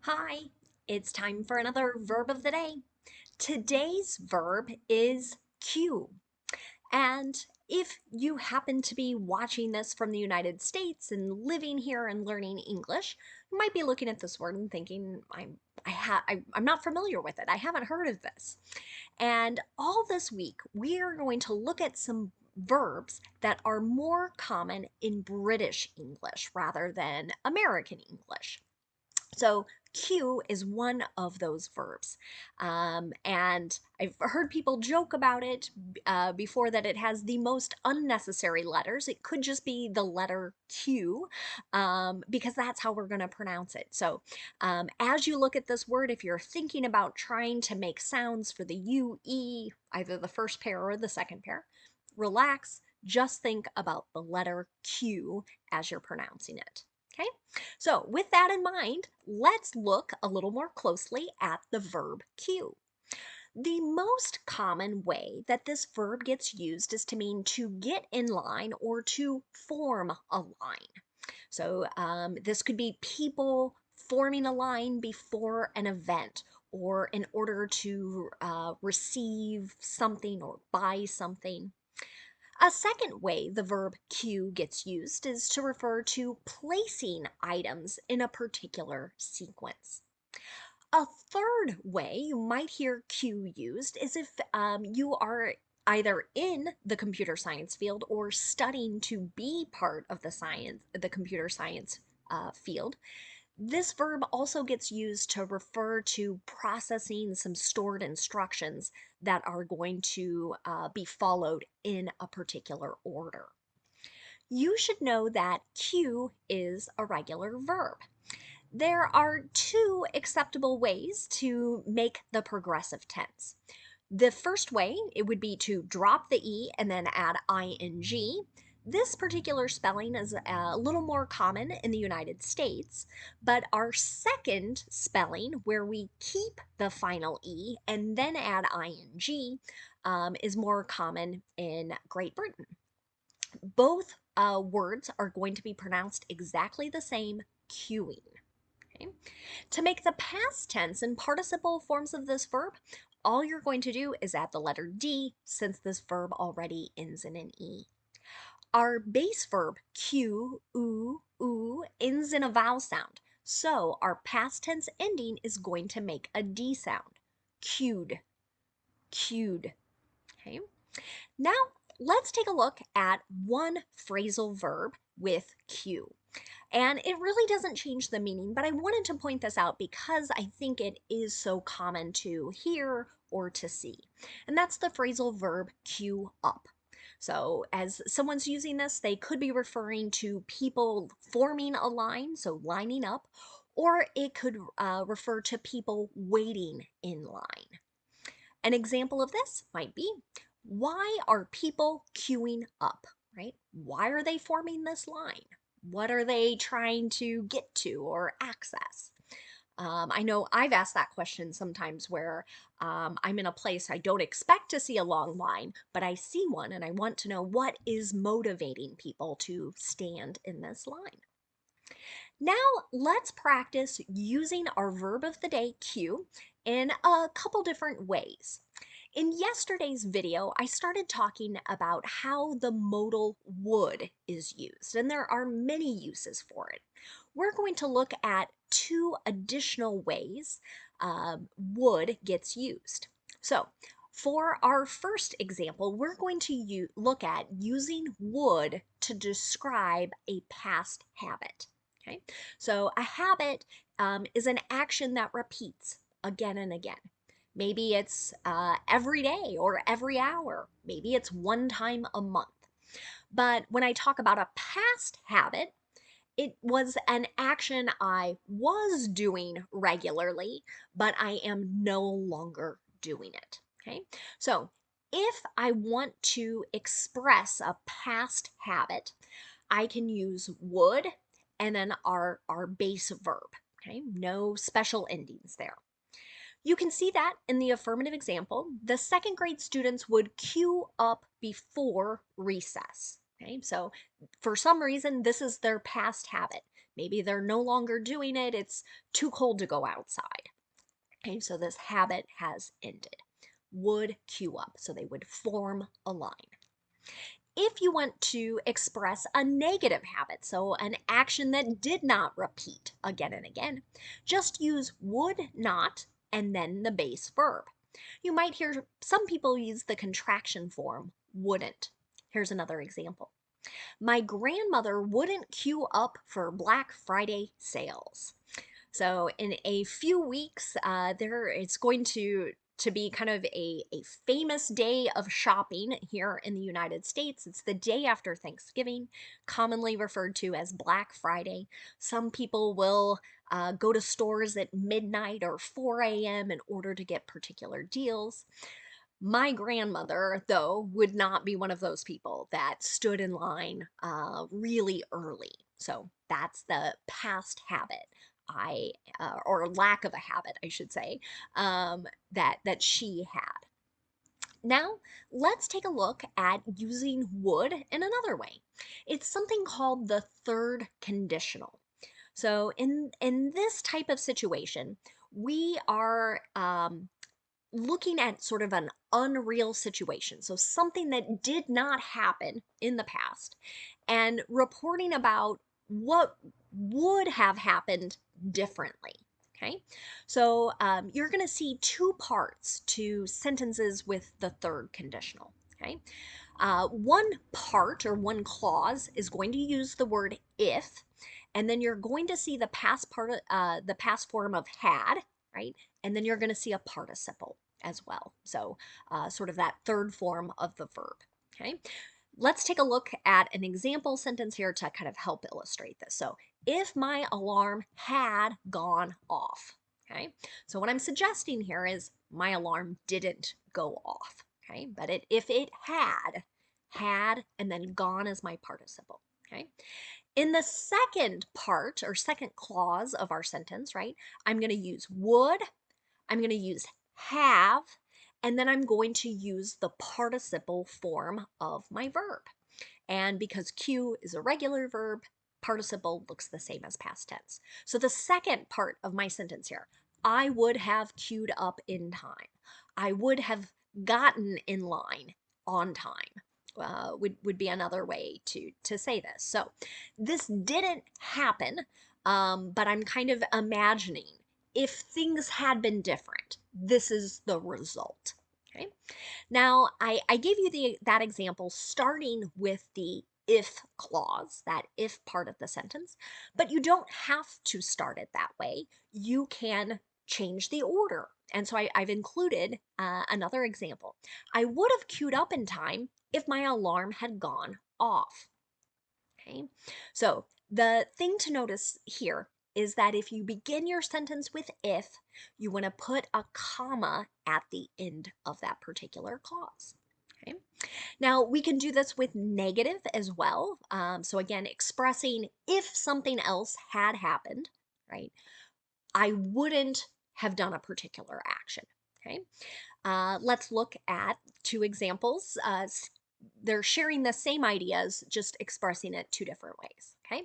Hi, it's time for another verb of the day. Today's verb is cue. And if you happen to be watching this from the United States and living here and learning English, you might be looking at this word and thinking, I'm not familiar with it. I haven't heard of this. And all this week, we are going to look at some verbs that are more common in British English rather than American English. So cue is one of those verbs. And I've heard people joke about it before that it has the most unnecessary letters. It could just be the letter Q because that's how we're going to pronounce it. So as you look at this word, if you're thinking about trying to make sounds for the U, E, either the first pair or the second pair, relax. Just think about the letter Q as you're pronouncing it. Okay? So with that in mind, let's look a little more closely at the verb cue. The most common way that this verb gets used is to mean to get in line or to form a line. So this could be people forming a line before an event or in order to receive something or buy something. A second way the verb cue gets used is to refer to placing items in a particular sequence. A third way you might hear cue used is if you are either in the computer science field or studying to be part of the computer science field. This verb also gets used to refer to processing some stored instructions that are going to be followed in a particular order. You should know that cue is a regular verb. There are two acceptable ways to make the progressive tense. The first way, it would be to drop the E and then add ing. This particular spelling is a little more common in the United States, but our second spelling, where we keep the final E and then add ing, is more common in Great Britain. Both words are going to be pronounced exactly the same, cueing. Okay? To make the past tense and participle forms of this verb, all you're going to do is add the letter D since this verb already ends in an E. Our base verb, cue, ends in a vowel sound. So our past tense ending is going to make a D sound. Cued, cued. Okay. Now let's take a look at one phrasal verb with cue. And it really doesn't change the meaning, but I wanted to point this out because I think it is so common to hear or to see. And that's the phrasal verb cue up. So as someone's using this, they could be referring to people forming a line, so lining up, or it could refer to people waiting in line. An example of this might be, why are people queuing up, right? Why are they forming this line? What are they trying to get to or access? I know I've asked that question sometimes where I'm in a place I don't expect to see a long line, but I see one and I want to know what is motivating people to stand in this line. Now let's practice using our verb of the day, cue, in a couple different ways. In yesterday's video, I started talking about how the modal would is used, and there are many uses for it. We're going to look at two additional ways would gets used. So, for our first example, we're going to look at using would to describe a past habit. Okay, so a habit is an action that repeats again and again. Maybe it's every day or every hour. Maybe it's one time a month. But when I talk about a past habit, it was an action I was doing regularly, but I am no longer doing it. Okay, so if I want to express a past habit, I can use would and then our base verb. Okay, no special endings there. You can see that in the affirmative example, the second grade students would queue up before recess. Okay, so for some reason, this is their past habit. Maybe they're no longer doing it. It's too cold to go outside. Okay, so this habit has ended. Would queue up, so they would form a line. If you want to express a negative habit, so an action that did not repeat again and again, just use would not and then the base verb. You might hear some people use the contraction form wouldn't. Here's another example. My grandmother wouldn't queue up for Black Friday sales. So in a few weeks, it's going to be kind of a famous day of shopping here in the United States. It's the day after Thanksgiving, commonly referred to as Black Friday. Some people will go to stores at midnight or 4 a.m. in order to get particular deals. My grandmother, though, would not be one of those people that stood in line really early. So that's the past habit or lack of a habit, I should say, that she had. Now, let's take a look at using would in another way. It's something called the third conditional. So in this type of situation, we are looking at sort of an unreal situation. So something that did not happen in the past and reporting about what would have happened differently. Okay, so you're going to see two parts to sentences with the third conditional. Okay, one part or one clause is going to use the word if, and then you're going to see the the past form of had, right? And then you're going to see a participle as well. So sort of that third form of the verb. Okay. Let's take a look at an example sentence here to kind of help illustrate this. So, if my alarm had gone off. Okay. So what I'm suggesting here is my alarm didn't go off. Okay. But if it had, and then gone as my participle. Okay. In the second part or second clause of our sentence, right, I'm going to use would, I'm going to use have, and then I'm going to use the participle form of my verb. And because Q is a regular verb, participle looks the same as past tense. So the second part of my sentence here, I would have queued up in time. I would have gotten in line on time. Would be another way to say this. So this didn't happen, but I'm kind of imagining if things had been different, this is the result. Okay. Now, I gave you that example starting with the if clause, that if part of the sentence, but you don't have to start it that way. You can change the order. And so I've included another example. I would have queued up in time if my alarm had gone off. Okay, so the thing to notice here is that if you begin your sentence with if, you want to put a comma at the end of that particular clause. Okay. Now we can do this with negative as well. So again, expressing if something else had happened, right? I wouldn't have done a particular action. Okay. Let's look at two examples. They're sharing the same ideas, just expressing it two different ways. Okay.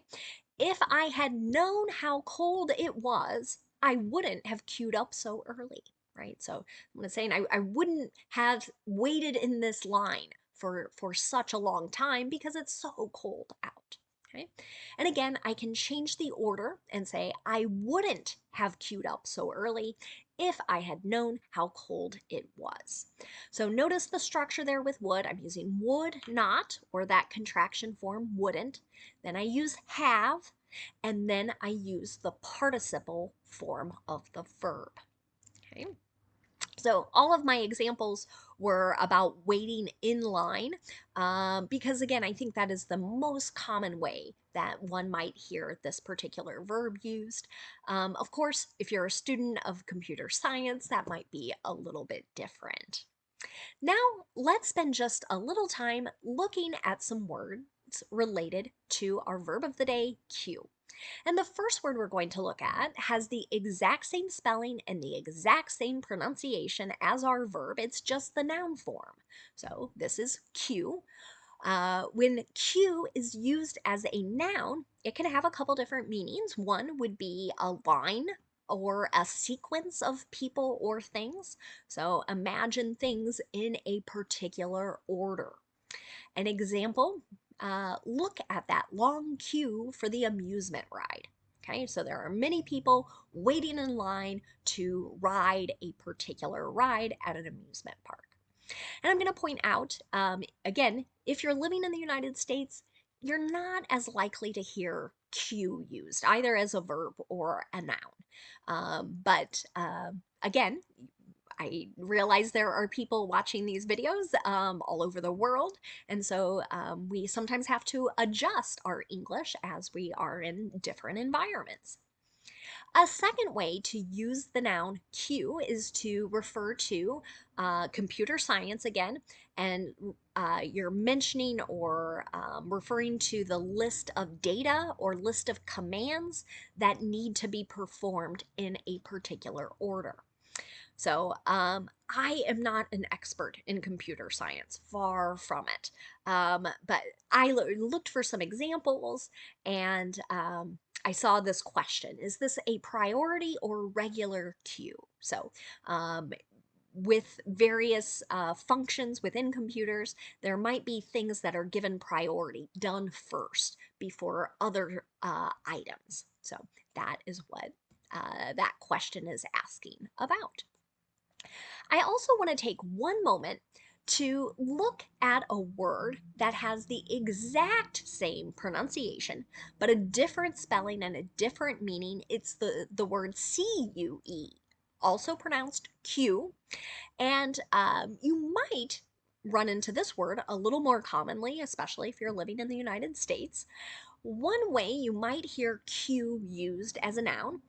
If I had known how cold it was, I wouldn't have queued up so early, right? So I'm saying I wouldn't have waited in this line for such a long time because it's so cold out. Okay. And again, I can change the order and say I wouldn't have queued up so early if I had known how cold it was. So notice the structure there with would. I'm using would not, or that contraction form wouldn't. Then I use have, and then I use the participle form of the verb. Okay. So all of my examples were about waiting in line because, again, I think that is the most common way that one might hear this particular verb used. Of course, if you're a student of computer science, that might be a little bit different. Now, let's spend just a little time looking at some words related to our verb of the day, Q. And the first word we're going to look at has the exact same spelling and the exact same pronunciation as our verb. It's just the noun form. So this is Q. When Q is used as a noun, it can have a couple different meanings. One would be a line or a sequence of people or things. So imagine things in a particular order. An example, look at that long queue for the amusement ride. Okay, so there are many people waiting in line to ride a particular ride at an amusement park. And I'm going to point out, again, if you're living in the United States, you're not as likely to hear queue used, either as a verb or a noun. But again, I realize there are people watching these videos all over the world, and so we sometimes have to adjust our English as we are in different environments. A second way to use the noun Q is to refer to computer science again, and you're mentioning or referring to the list of data or list of commands that need to be performed in a particular order. So I am not an expert in computer science, far from it. But I looked for some examples and I saw this question: is this a priority or regular queue? So with various functions within computers, there might be things that are given priority, done first before other items. So that is what that question is asking about. I also want to take one moment to look at a word that has the exact same pronunciation, but a different spelling and a different meaning. It's the word C-U-E, also pronounced Q. And you might run into this word a little more commonly, especially if you're living in the United States. One way you might hear Q used as a noun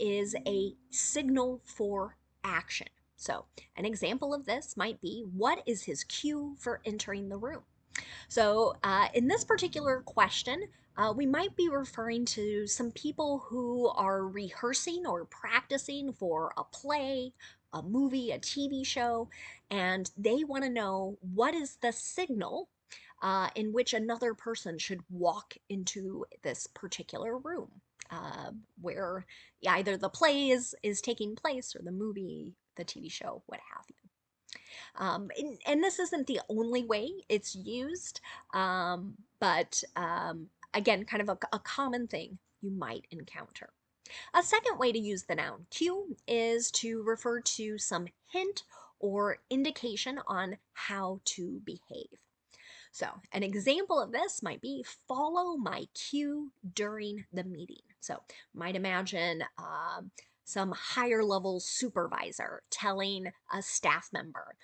is a signal for action. So, an example of this might be, what is his cue for entering the room? So, in this particular question, we might be referring to some people who are rehearsing or practicing for a play, a movie, a TV show, and they want to know what is the signal in which another person should walk into this particular room where either the play is taking place or the movie, the TV show, what have you. And this isn't the only way it's used, but again, kind of a common thing you might encounter. A second way to use the noun cue is to refer to some hint or indication on how to behave. So, an example of this might be, follow my cue during the meeting. So, might imagine some higher level supervisor telling a staff member,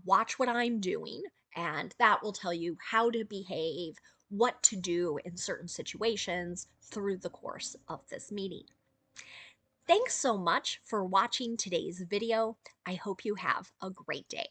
watch what I'm doing, and that will tell you how to behave, what to do in certain situations through the course of this meeting. Thanks so much for watching today's video. I hope you have a great day.